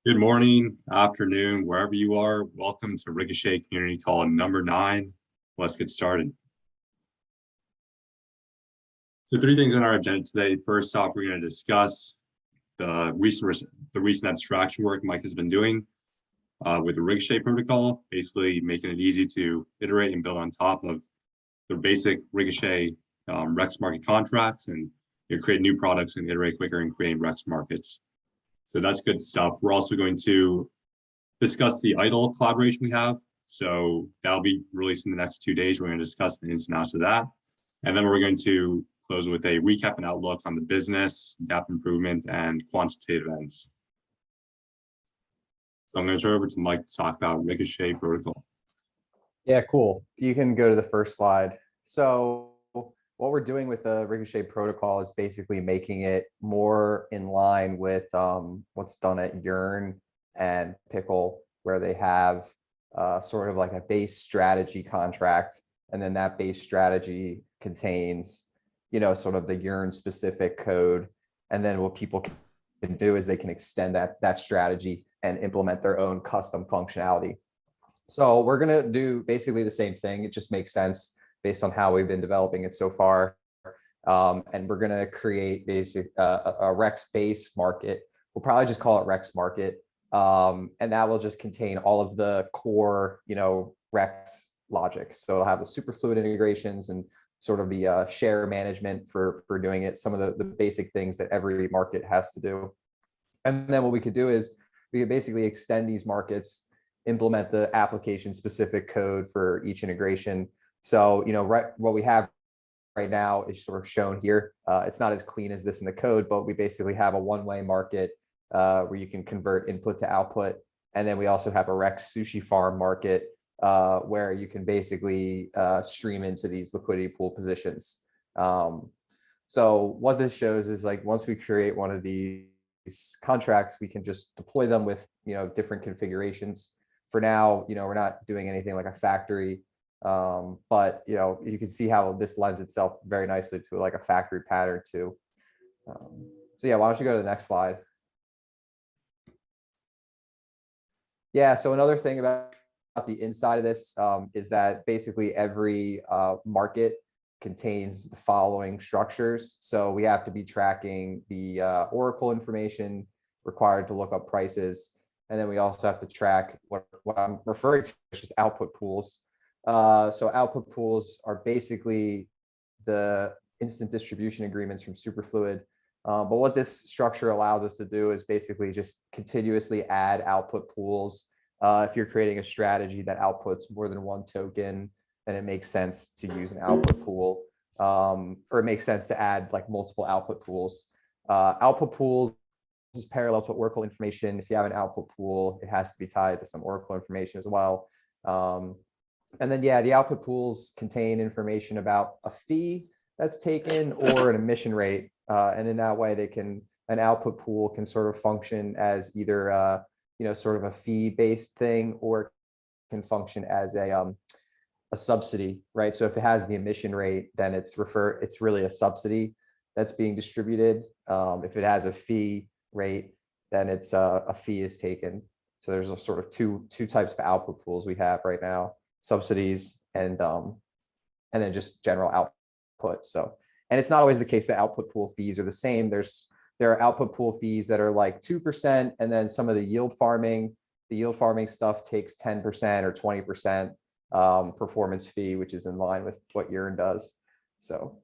Good morning, afternoon, wherever you are. Welcome to Ricochet Community Call number 9. Let's get started. So 3 things on our agenda today. First off, we're going to discuss the recent abstraction work Mike has been doing with the Ricochet Protocol, basically making it easy to iterate and build on top of the basic Ricochet Rex market contracts and create new products and iterate quicker and create Rex markets. So that's good stuff. We're also going to discuss the idle collaboration we have. So that'll be released in the next 2 days. We're going to discuss the ins and outs of that. And then we're going to close with a recap and outlook on the business, dApp improvement, and quantitative ends. So I'm going to turn over to Mike to talk about Ricochet Protocol. Yeah, cool. You can go to the first slide. So what we're doing with the Ricochet Protocol is basically making it more in line with what's done at Yearn and Pickle, where they have sort of like a base strategy contract, and then that base strategy contains, sort of the Yearn specific code. And then what people can do is they can extend that strategy and implement their own custom functionality. So we're going to do basically the same thing. It just makes sense based on how we've been developing it so far. And we're going to create a Rex base market. We'll probably just call it Rex market. And that will just contain all of the core, Rex logic. So it'll have the superfluid integrations and sort of the share management for doing it, some of the basic things that every market has to do. And then what we could do is we could basically extend these markets, implement the application specific code for each integration. So, what we have right now is sort of shown here. It's not as clean as this in the code, but we basically have a one-way market where you can convert input to output. And then we also have a Rex sushi farm market where you can basically stream into these liquidity pool positions. So what this shows is like once we create one of these contracts, we can just deploy them with different configurations. For now, we're not doing anything like a factory. But you can see how this lends itself very nicely to like a factory pattern too. So yeah, why don't you go to the next slide? Yeah, so another thing about the inside of this is that basically every market contains the following structures. So we have to be tracking the Oracle information required to look up prices. And then we also have to track what I'm referring to as just output pools. So output pools are basically the instant distribution agreements from Superfluid. But what this structure allows us to do is basically just continuously add output pools. If you're creating a strategy that outputs more than one token, then it makes sense to use an output pool, or it makes sense to add like multiple output pools. Output pools is parallel to Oracle information. If you have an output pool, it has to be tied to some Oracle information as well. And then, yeah, the output pools contain information about a fee that's taken or an emission rate. And in that way, an output pool can sort of function as either, sort of a fee-based thing, or it can function as a subsidy, right? So if it has the emission rate, then it's really a subsidy that's being distributed. If it has a fee rate, then it's a fee is taken. So there's a sort of two types of output pools we have right now: subsidies and then just general output. So, and it's not always the case that output pool fees are the same. There are output pool fees that are like 2%, and then some of the yield farming stuff takes 10% or 20% performance fee, which is in line with what Yearn does. So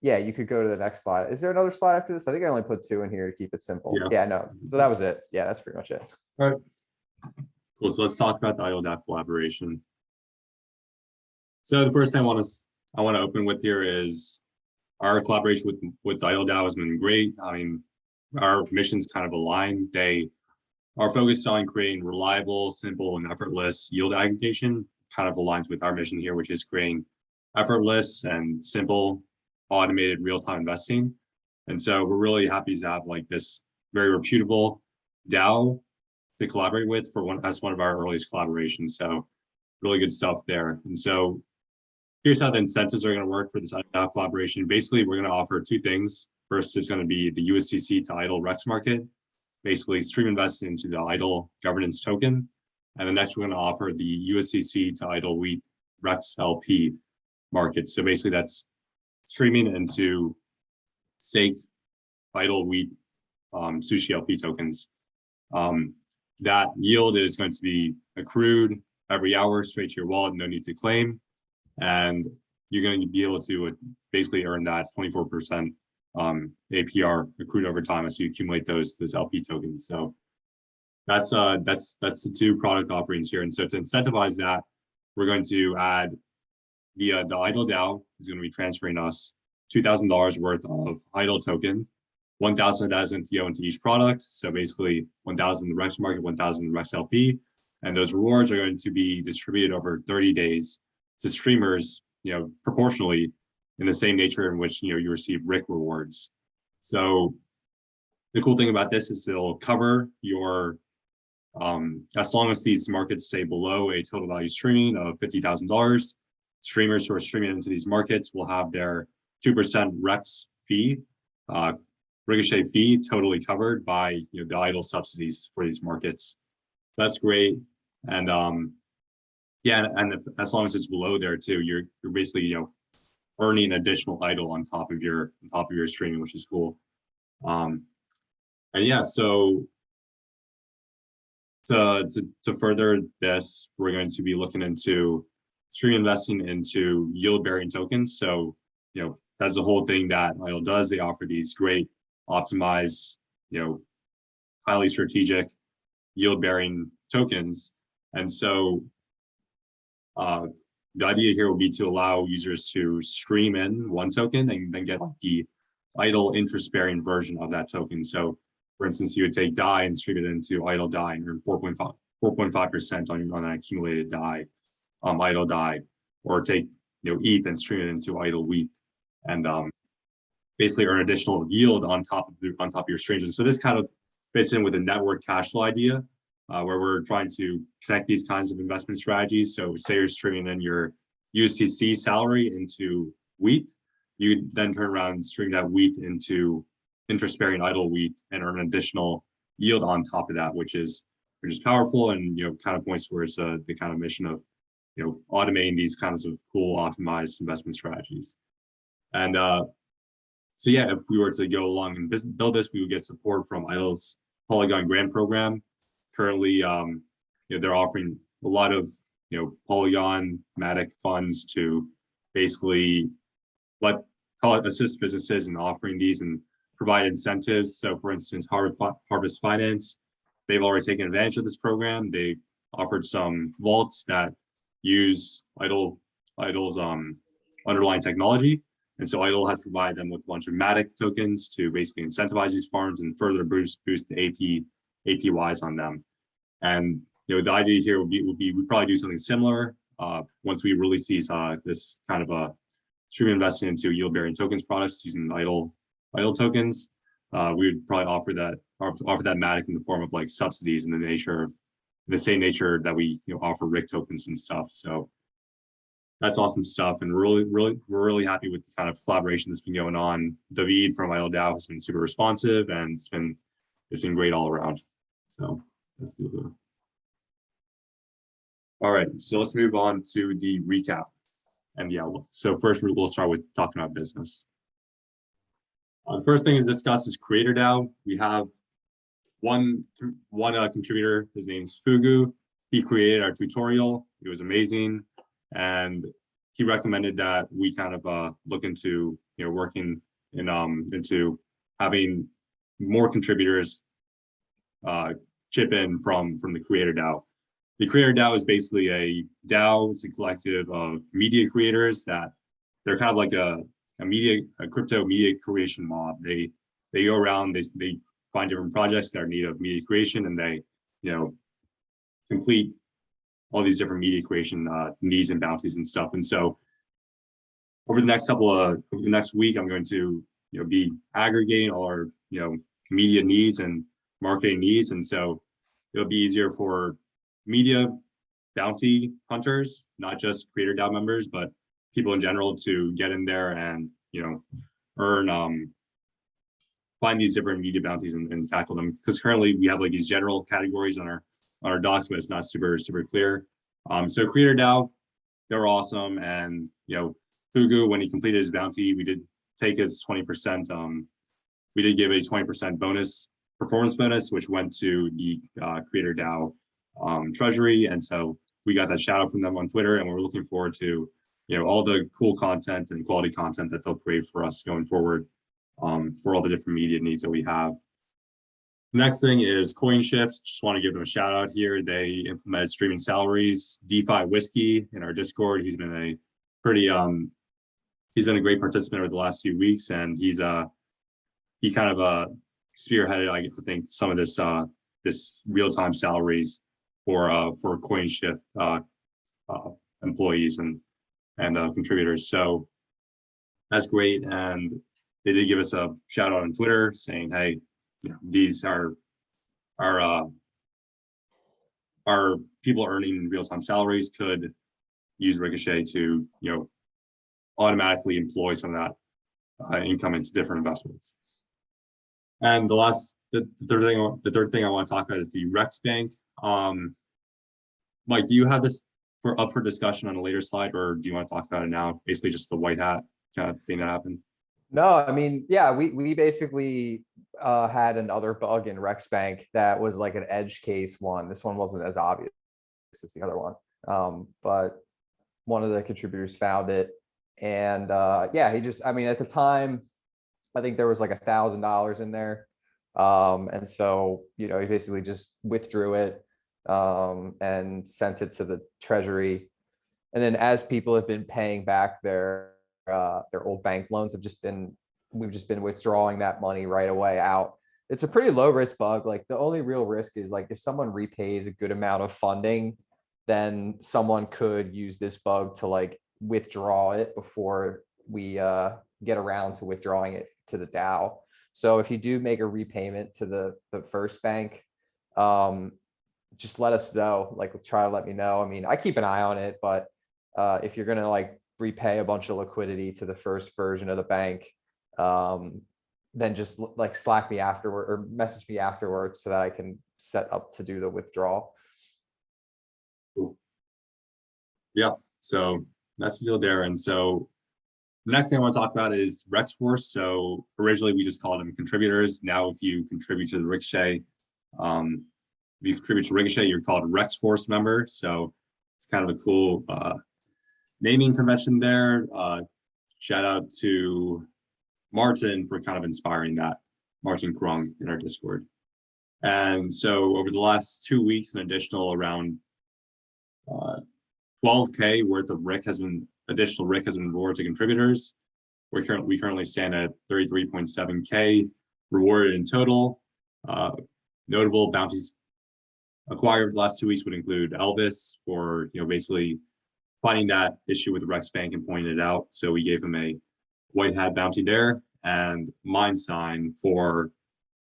yeah, you could go to the next slide. Is there another slide after this? I think I only put 2 in here to keep it simple. Yeah, no. So that was it. Yeah, that's pretty much it. All right. Cool. So let's talk about the idle dApp collaboration. So the first thing I want to open with here is our collaboration with idle dApp has been great. I mean, our missions kind of align. They are focused on creating reliable, simple, and effortless yield aggregation. Kind of aligns with our mission here, which is creating effortless and simple, automated real-time investing. And so we're really happy to have like this very reputable DAO to collaborate with as one of our earliest collaborations. So really good stuff there. And so here's how the incentives are going to work for this DAO collaboration. Basically, we're going to offer 2 things. First is going to be the USDC to idle Rex market. basically stream invested into the idle governance token. And then next we're going to offer the USDC to idle wheat Rex LP market. So basically that's streaming into staked idle wheat sushi LP tokens. That yield is going to be accrued every hour straight to your wallet, no need to claim. And you're going to be able to basically earn that 24% APR accrued over time as you accumulate those LP tokens. So that's the two product offerings here. And so to incentivize that, we're going to add the idle DAO is going to be transferring us $2,000 worth of idle token, 1,000 as NTO into each product. So basically 1,000 the Rex market, 1,000 the Rex LP. And those rewards are going to be distributed over 30 days to streamers, proportionally in the same nature in which, you receive RIC rewards. So the cool thing about this is it'll cover your, as long as these markets stay below a total value streaming of $50,000, streamers who are streaming into these markets will have their 2% Rex fee, Ricochet fee totally covered by the idle subsidies for these markets. That's great. And as long as it's below there too, you're basically earning additional idle on top of your streaming, which is cool. And yeah, so to further this, we're going to be looking into stream investing into yield bearing tokens. So that's the whole thing that IDLE does. They offer these great optimized, highly strategic yield bearing tokens. And so the idea here will be to allow users to stream in one token and then get the idle interest bearing version of that token. So for instance, you would take DAI and stream it into idle DAI and earn 4.5% on an accumulated DAI, idle DAI, or take ETH and stream it into idle wheat and basically earn additional yield on top of your streams. And so this kind of fits in with the network cash flow idea, where we're trying to connect these kinds of investment strategies. So say you're streaming in your USDC salary into wheat, you then turn around and stream that wheat into interest-bearing idle wheat and earn additional yield on top of that, which is powerful and kind of points towards the kind of mission of automating these kinds of cool optimized investment strategies. And so yeah, if we were to go along and build this, we would get support from IDLE's Polygon grant program. Currently, they're offering a lot of Polygon Matic funds to basically assist businesses in offering these and provide incentives. So for instance, Harvest Finance, they've already taken advantage of this program. They've offered some vaults that use IDLE's underlying technology. And so IDLE has provided them with a bunch of Matic tokens to basically incentivize these farms and further boost the APYs on them. And the idea here would be we'd probably do something similar once we release this kind of a stream investing into yield bearing tokens products using IDLE tokens. We would probably offer that Matic in the form of like subsidies in the same nature that we offer RIC tokens and stuff. So that's awesome stuff, and we're really happy with the kind of collaboration that's been going on. David from IDLE DAO has been super responsive, and it's been great all around. So let's do it. All right, so let's move on to the recap and the outlook. So first, we'll start with talking about business. The first thing to discuss is Creator DAO. We have one contributor. His name's Fugu. He created our tutorial. It was amazing. And he recommended that we kind of look into working into having more contributors chip in from the Creator DAO. The Creator DAO is basically a DAO. It's a collective of media creators that they're kind of like a crypto media creation mob. They go around, they find different projects that are in need of media creation, and they complete all these different media creation needs and bounties and stuff. And so over the next week, I'm going to be aggregating all our media needs and marketing needs. And so it'll be easier for media bounty hunters, not just Creator DAO members, but people in general to get in there and earn find these different media bounties and tackle them. Because currently we have like these general categories on our docs, but it's not super clear. So Creator DAO, they're awesome, and Fugu, when he completed his bounty, we did take his 20%. We did give a 20% performance bonus, which went to the Creator DAO treasury, and so we got that shout out from them on Twitter, and we're looking forward to all the cool content and quality content that they'll create for us going forward for all the different media needs that we have. The next thing is CoinShift. Just want to give them a shout out here. They implemented streaming salaries. DeFi Whiskey in our Discord. He's been a pretty he's been a great participant over the last few weeks, and he kind of spearheaded, I think, some of this real-time salaries for CoinShift employees and contributors. So that's great, and they did give us a shout out on Twitter saying, hey, these are people earning real-time salaries could use Ricochet to automatically employ some of that income into different investments. And the third thing I want to talk about is the Rex Bank. Mike, do you have this up for discussion on a later slide, or do you want to talk about it now? Basically, just the white hat kind of thing that happened. No, I mean, yeah, we basically had another bug in Rex Bank that was like an edge case one. This one wasn't as obvious as the other one, but one of the contributors found it, and yeah, I mean, at the time, I think there was like $1,000 in there, and so he basically just withdrew it and sent it to the treasury, and then as people have been paying back their old bank loans, we've just been withdrawing that money right away out. It's a pretty low risk bug. Like the only real risk is like if someone repays a good amount of funding, then someone could use this bug to like withdraw it before we get around to withdrawing it to the DAO. So if you do make a repayment to the first bank, just let us know, like try to let me know. I mean, I keep an eye on it, but if you're gonna like repay a bunch of liquidity to the first version of the bank, then just like Slack me afterward or message me afterwards so that I can set up to do the withdrawal. Cool. Yeah, so that's the deal there. And so the next thing I want to talk about is RexForce. So originally we just called them contributors. Now if you contribute to the Ricochet, you're called RexForce member. So it's kind of a cool naming convention there. Shout out to Martin for kind of inspiring that, Martin Krung in our Discord. And so over the last 2 weeks, an additional around 12K worth of additional RIC has been rewarded to contributors. We currently stand at 33.7K rewarded in total. Notable bounties acquired over the last 2 weeks would include Elvis for basically finding that issue with the Rex Bank and pointing it out. So we gave him a white hat bounty there, and Mindsign for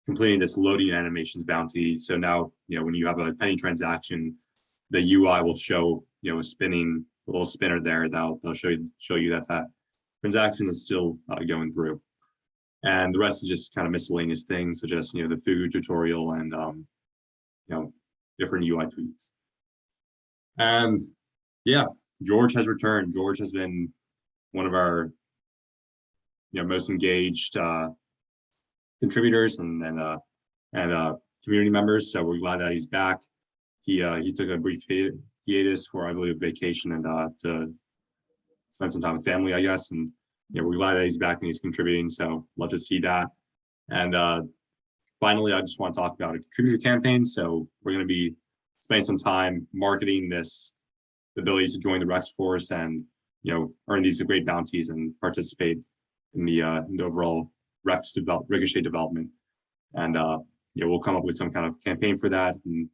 completing this loading animations bounty. So now, when you have a pending transaction, the UI will show, a little spinner there. They'll show you that transaction is still going through. And the rest is just kind of miscellaneous things, such as, the Fugu tutorial and, different UI tweaks. And yeah, George has returned. George has been one of our most engaged contributors and community members. So we're glad that he's back. He took a brief hiatus for, I believe, vacation and to spend some time with family, I guess. And we're glad that he's back and he's contributing. So love to see that. And finally, I just want to talk about a contributor campaign. So we're going to be spending some time marketing the ability to join the RexForce and earn these great bounties and participate in the overall Ricochet development. And we'll come up with some kind of campaign for that, and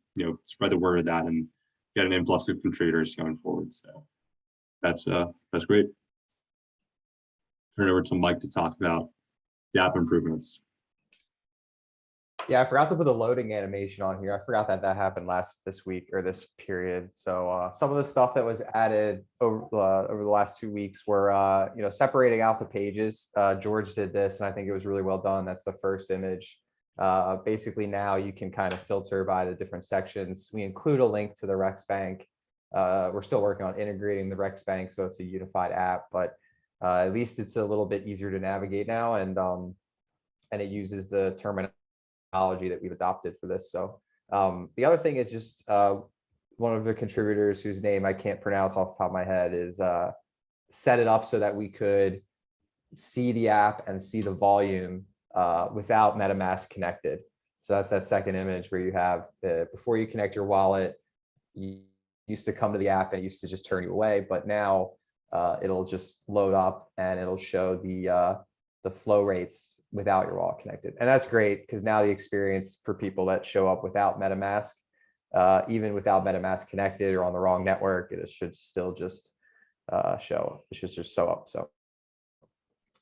spread the word of that, and get an influx of contributors going forward. So that's great. Turn it over to Mike to talk about dApp improvements. Yeah, I forgot to put the loading animation on here. I forgot that that happened this week or this period. So some of the stuff that was added over the last 2 weeks were separating out the pages. George did this, and I think it was really well done. That's the first image. Basically, now you can kind of filter by the different sections. We include a link to the Rex Bank. We're still working on integrating the Rex Bank, so it's a unified app, but at least it's a little bit easier to navigate now, and it uses the terminology that we've adopted for this. So the other thing is just one of the contributors whose name I can't pronounce off the top of my head is set it up so that we could see the app and see the volume without MetaMask connected. So that's that second image where you have before you connect your wallet, you used to come to the app and it used to just turn you away, but now it'll just load up and it'll show the flow rates without your wallet connected. And that's great because now the experience for people that show up without MetaMask, even without MetaMask connected or on the wrong network, it should still just show. It should just show up. So,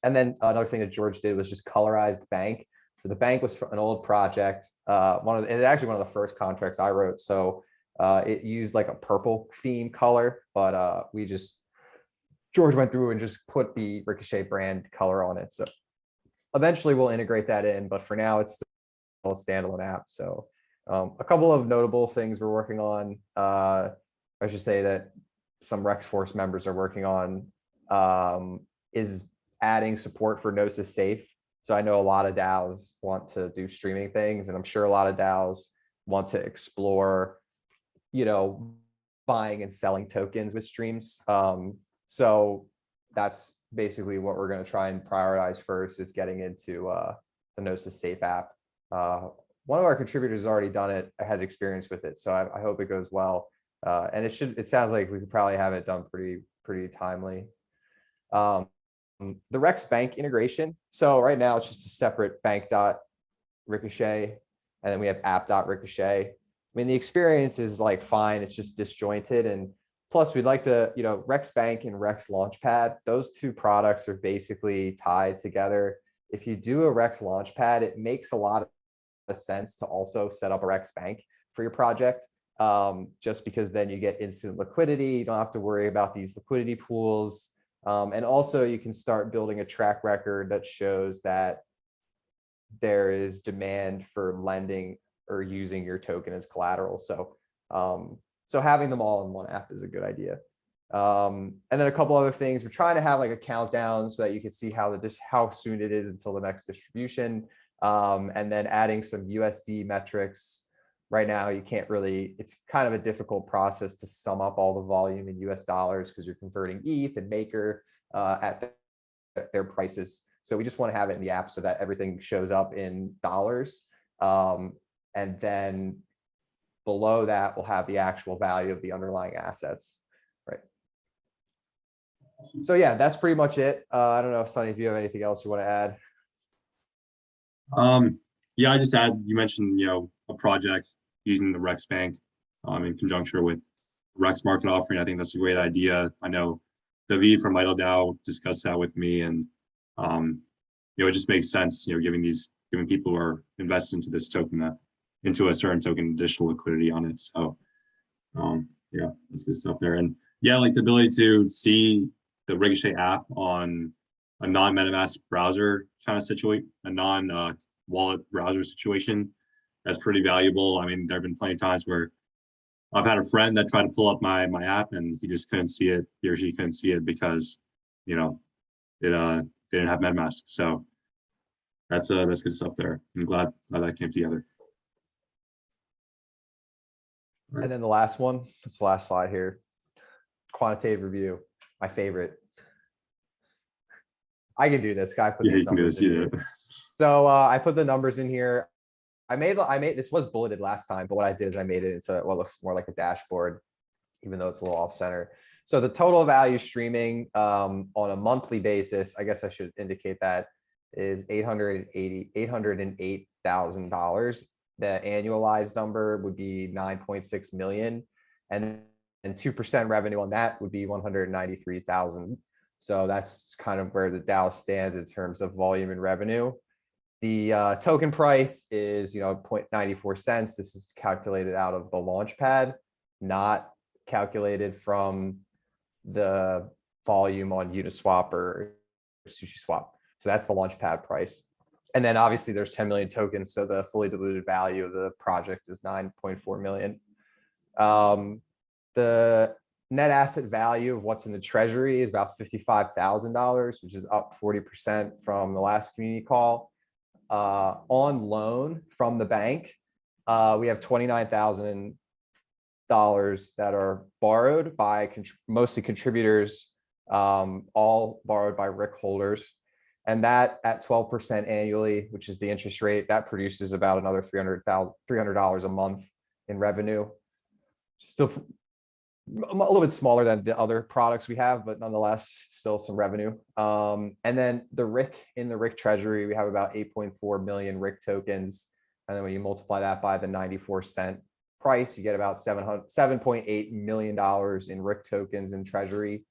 and then another thing that George did was just colorize the bank. So the bank was an old project. It's actually one of the first contracts I wrote. So it used like a purple theme color, but George went through and just put the Ricochet brand color on it. So eventually we'll integrate that in, but for now it's still a standalone app. So a couple of notable things we're working on. I should say that some RexForce members are working on is adding support for Gnosis Safe. So I know a lot of DAOs want to do streaming things, and I'm sure a lot of DAOs want to explore, buying and selling tokens with streams. So that's basically what we're going to try and prioritize first, is getting into the Gnosis Safe app. One of our contributors has already done it, has experience with it, so I hope it goes well. And it sounds like we could probably have it done pretty timely. The Rex Bank integration. So right now it's just a separate bank.ricochet, and then we have app.ricochet. I mean, the experience is like fine, it's just disjointed, and plus we'd like to, Rex Bank and Rex Launchpad, those two products are basically tied together. If you do a Rex Launchpad, it makes a lot of sense to also set up a Rex Bank for your project, just because then you get instant liquidity. You don't have to worry about these liquidity pools. And also you can start building a track record that shows that there is demand for lending or using your token as collateral. So having them all in one app is a good idea. And then a couple other things. We're trying to have like a countdown so that you can see how soon it is until the next distribution. And then adding some USD metrics. Right now, it's kind of a difficult process to sum up all the volume in US dollars because you're converting ETH and Maker at their prices. So we just want to have it in the app so that everything shows up in dollars. And then below that, we'll have the actual value of the underlying assets, right? So yeah, that's pretty much it. I don't know, Sonny, if you have anything else you want to add. Yeah, I just you mentioned, a project using the Rex Bank in conjunction with Rex market offering. I think that's a great idea. I know David from IdleDAO discussed that with me, and it just makes sense, giving people who are invested into this token into a certain token additional liquidity on it. So yeah, that's good stuff there. And yeah, like the ability to see the Ricochet app on a non-MetaMask browser kind of situation, a non-wallet browser situation, that's pretty valuable. I mean, there have been plenty of times where I've had a friend that tried to pull up my app and he just couldn't see it, he or she couldn't see it because, it didn't have MetaMask. So that's good stuff there. I'm glad that came together. And then the last one, that's the last slide here. Quantitative review, my favorite. I can do this, guy. Put these numbers in here. So I put the numbers in here. I made this was bulleted last time, but what I did is I made it into what looks more like a dashboard, even though it's a little off center. So the total value streaming on a monthly basis, I guess I should indicate that, is $808,000. The annualized number would be 9.6 million, and 2% revenue on that would be 193,000. So that's kind of where the DAO stands in terms of volume and revenue. The token price is 0.94 cents. This is calculated out of the launch pad, not calculated from the volume on Uniswap or SushiSwap. So that's the launch pad price. And then obviously there's 10 million tokens. So the fully diluted value of the project is 9.4 million. The net asset value of what's in the treasury is about $55,000, which is up 40% from the last community call. On loan from the bank, we have $29,000 that are borrowed by mostly contributors, all borrowed by Rick holders. And that at 12% annually, which is the interest rate, that produces about another $300 a month in revenue. Still a little bit smaller than the other products we have, but nonetheless, still some revenue. And then the Rick treasury, we have about 8.4 million Rick tokens. And then when you multiply that by the 94-cent price, you get about $7.8 million in Rick tokens in treasury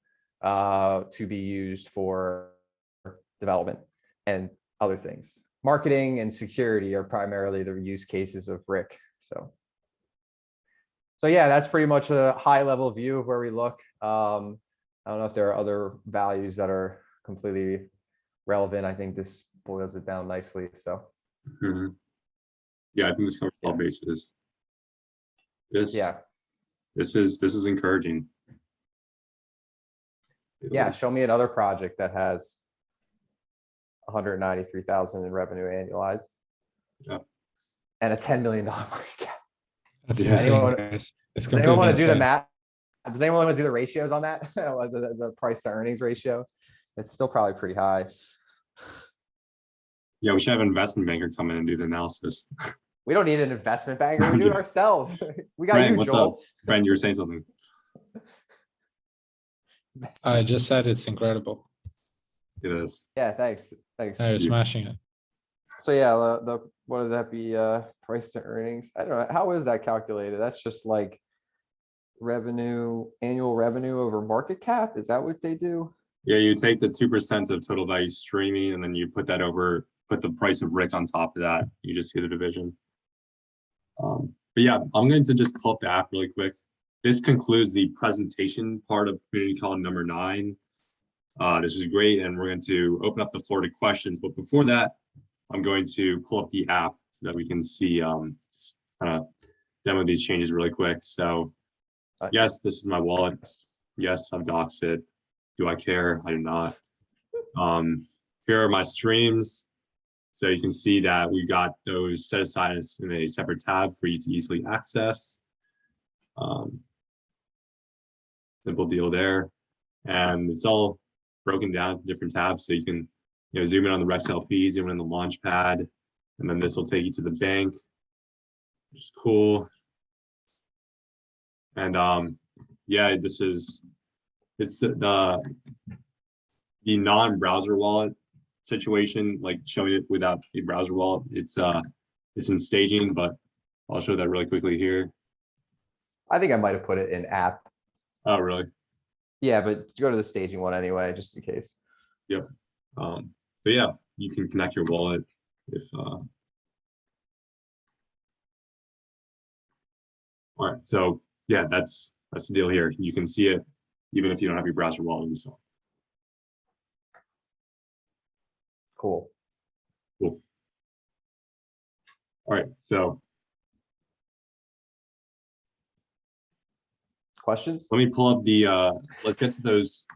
to be used for development and other things. Marketing and security are primarily the use cases of Rick. So yeah, that's pretty much a high level view of where we look. I don't know if there are other values that are completely relevant. I think this boils it down nicely. So yeah, I think this covers all bases. This is encouraging. Yeah, show me another project that has 193,000 in revenue annualized. Yeah. And a $10 million market cap. That's Yeah. insane, Anyone- guys. It's Does anyone want to do the insane. math? Does anyone want to do the ratios on that? As a price to earnings ratio? It's still probably pretty high. Yeah, we should have an investment banker come in and do the analysis. We don't need an investment banker. We do it ourselves. We got Brent, you, what's Joel. up? Brent, you were saying something. I just said it's incredible. It is. Yeah, thanks. Thanks. They're smashing it. So yeah, what would that be? Price to earnings. I don't know. How is that calculated? That's just like annual revenue over market cap. Is that what they do? Yeah, you take the 2% of total value streaming, and then you put the price of Rick on top of that. You just see the division. But yeah, I'm going to just pull up the app really quick. This concludes the presentation part of community call number 9. This is great, and we're going to open up the floor to questions. But before that, I'm going to pull up the app so that we can see, just kind of demo these changes really quick. So yes, this is my wallet. Yes, I've doxed it. Do I care? I do not. Here are my streams. So you can see that we got those set aside in a separate tab for you to easily access. Simple deal there. And it's all broken down into different tabs. So you can zoom in on the Rex LP, zoom in on the launch pad, and then this will take you to the bank, which is cool. And yeah, it's the non-browser wallet situation, like showing it without a browser wallet. It's in staging, but I'll show that really quickly here. I think I might have put it in app. Oh, really? Yeah, but go to the staging one anyway, just in case. Yep. But yeah, you can connect your wallet if all right. So yeah, that's the deal here. You can see it even if you don't have your browser wallet installed. Cool. Cool. All right, so Questions? let me pull up the let's get to those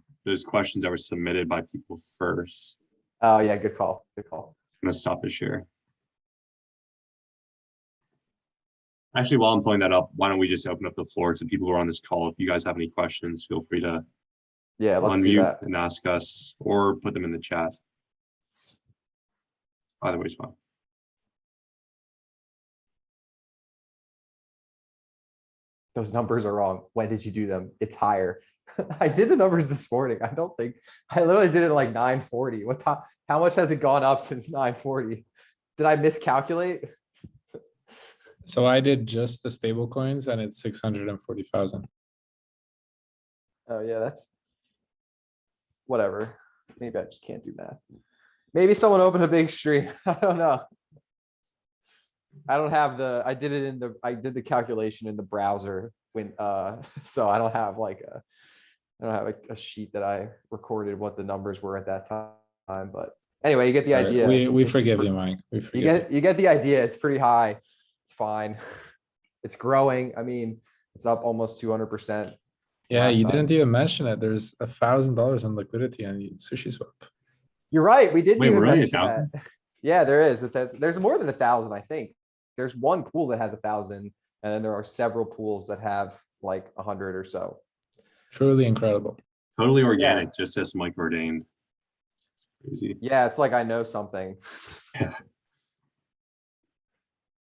questions that were submitted by people first. Oh yeah, good call. Good call. I'm gonna stop the share. Actually, while I'm pulling that up, why don't we just open up the floor to people who are on this call? If you guys have any questions, feel free to Let's do unmute that. and ask us, or put them in the chat. Either way is fine. Those numbers are wrong. When did you do them? It's higher. I did the numbers this morning. I literally did it at like 9:40. How much has it gone up since 9:40? Did I miscalculate? So I did just the stable coins and it's 640,000. Oh yeah, that's whatever. Maybe I just can't do math. Maybe someone opened a big stream. I don't know. I don't have I did it I did the calculation in the browser when, so I don't have like I don't have a sheet that I recorded what the numbers were at that time, but anyway, you get the idea. We forgive you, Mike. We forgive You get the idea. It's pretty high. It's fine. It's growing. I mean, it's up almost 200%. Yeah, last you time. didn't even mention it. There's $1,000 in liquidity on Sushi Swap. You're right. We didn't Wait, even really, mention 1,000? that. Yeah, there is. There's more than 1,000, I think. There's one pool that has 1,000, and then there are several pools that have like 100 or so. Truly incredible. Totally organic, just as Mike ordained. Crazy. Yeah, it's like I know something. Yeah.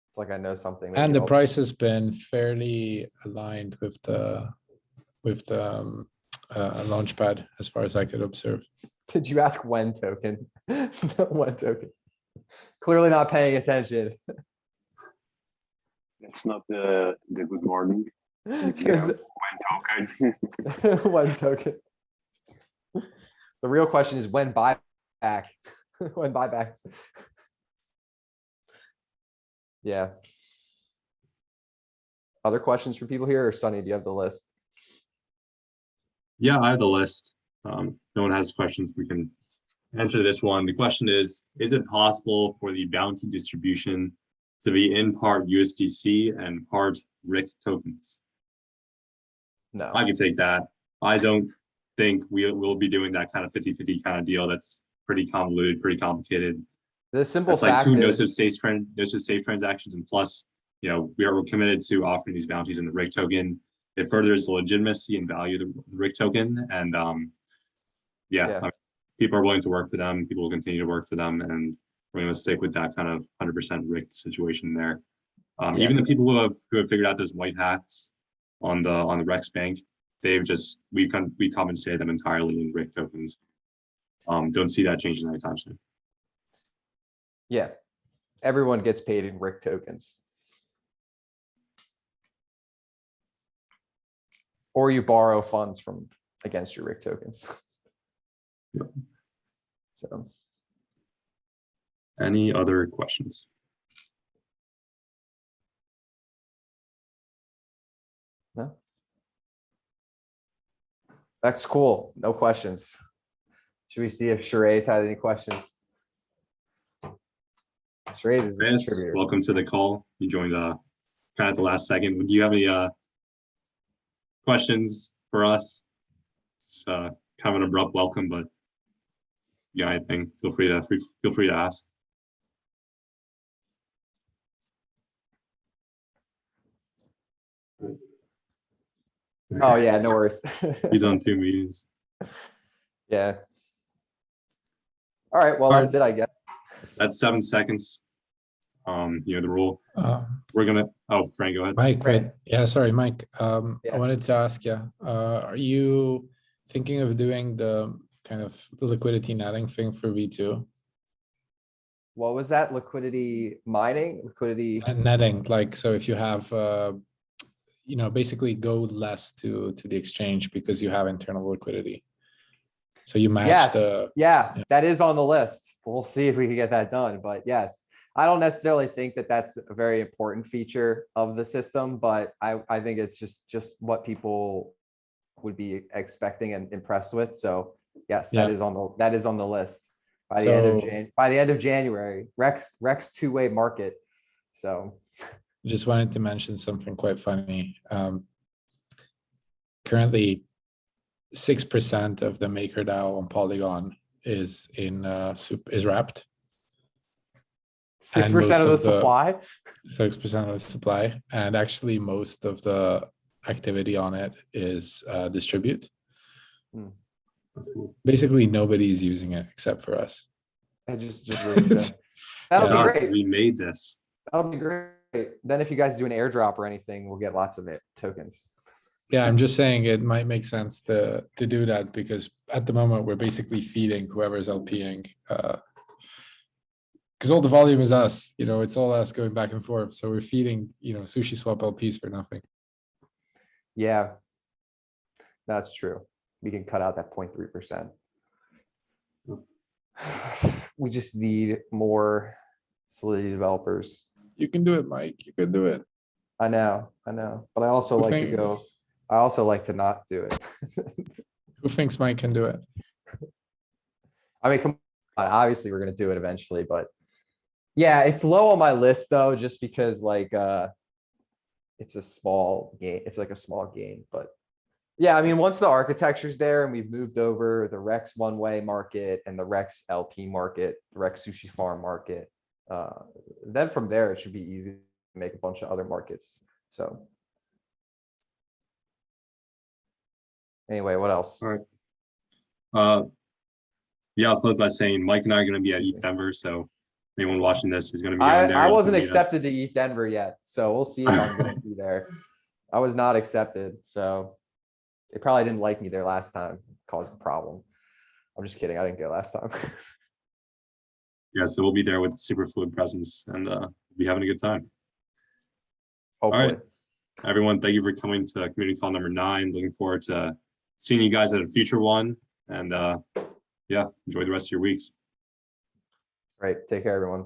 It's like I know something. And the price has been fairly aligned with the launchpad as far as I could observe. Did you ask when token? When token? Clearly not paying attention. It's not the good morning. Because When token. one token. The real question is when buyback. When buybacks. Yeah. Other questions from people here, or Sonny, do you have the list? Yeah, I have the list. No one has questions. We can answer this one. The question is it possible for the bounty distribution to be in part USDC and part RIC tokens? No. I could take that. I don't think we will be doing that kind of 50-50 kind of deal. That's pretty convoluted, pretty complicated. The simple That's like fact two is, no safe transactions, and plus, we're committed to offering these bounties in the RIC token. It furthers the legitimacy and value of the RIC token, and Yeah. I mean, people are willing to work for them. People will continue to work for them, and we're going to stick with that kind of 100% RIC situation there. Yeah. Even the people who have figured out those white hats on the Rex Bank, we compensated them entirely in RIC tokens. Don't see that changing anytime soon. yeah, everyone gets paid in RIC tokens. Or you borrow funds from against your RIC tokens. Yep. So, Any other questions? no. That's cool. No questions. Should we see if Sheray's had any questions? Sheray's is a Yes, contributor. welcome to the call. You joined kind of at the last second. Do you have any questions for us? It's kind of an abrupt welcome, but yeah, I think feel free to ask. Oh yeah, no worries. He's on 2 meetings. Yeah. All right, well, All that's it, I guess. That's 7 seconds. The rule. Uh, We're gonna. Oh, Frank, go ahead. Mike, Great. wait. Yeah, sorry, Mike. I Yeah. wanted to ask you, are you thinking of doing the kind of liquidity netting thing for V2? What was that? Liquidity mining? Liquidity? Netting, like, so if you have, basically go less to the exchange because you have internal liquidity. So you match Yes, the, yeah, that is on the list. We'll see if we can get that done, but yes. I don't necessarily think that that's a very important feature of the system, but I think it's just what people would be expecting and impressed with. So yes, that Yeah. is on the list by the So- end of January. Rex two-way market. So just wanted to mention something quite funny. Currently 6% of the MakerDAO on Polygon is wrapped. 6% of the most of the- supply. 6% of the supply, and actually most of the activity on it is distribute. That's cool. Basically, nobody's using it except for us. I just released it. That'll Yeah. be Us, great. we made this. That'll be great. Then if you guys do an airdrop or anything, we'll get lots of tokens. Yeah, I'm just saying it might make sense to do that because at the moment we're basically feeding whoever's LPing. Because all the volume is us, it's all us going back and forth. So we're feeding, Sushi Swap LPs for nothing. Yeah, that's true. We can cut out that 0.3%. we just need more Solidity developers. You can do it, Mike. You can do it. I know, but I also like to think- go, I also like to not do it. Who thinks Mike can do it? I mean, come on, obviously we're gonna do it eventually, but yeah, it's low on my list though, just because like, it's a small game, it's like a small game, but yeah, I mean, once the architecture's there and we've moved over the Rex one-way market and the Rex LP market, the Rex Sushi Farm market, then from there, it should be easy to make a bunch of other markets, so. Anyway, what else? All right. Yeah, I'll close by saying Mike and I are going to be at ETH Denver, so anyone watching this is going to be on there. I and wasn't meet us. accepted to ETH Denver yet, so we'll see if I'm gonna be there. I was not accepted, so they probably didn't like me there last time, caused a problem. I'm just kidding, I didn't go last time. Yeah, so we'll be there with super fluid presence and we'll be having a good time. Hopefully. Everyone, thank you for coming to community call number 9. Looking forward to seeing you guys at a future one. And yeah, enjoy the rest of your weeks. Right, take care, everyone.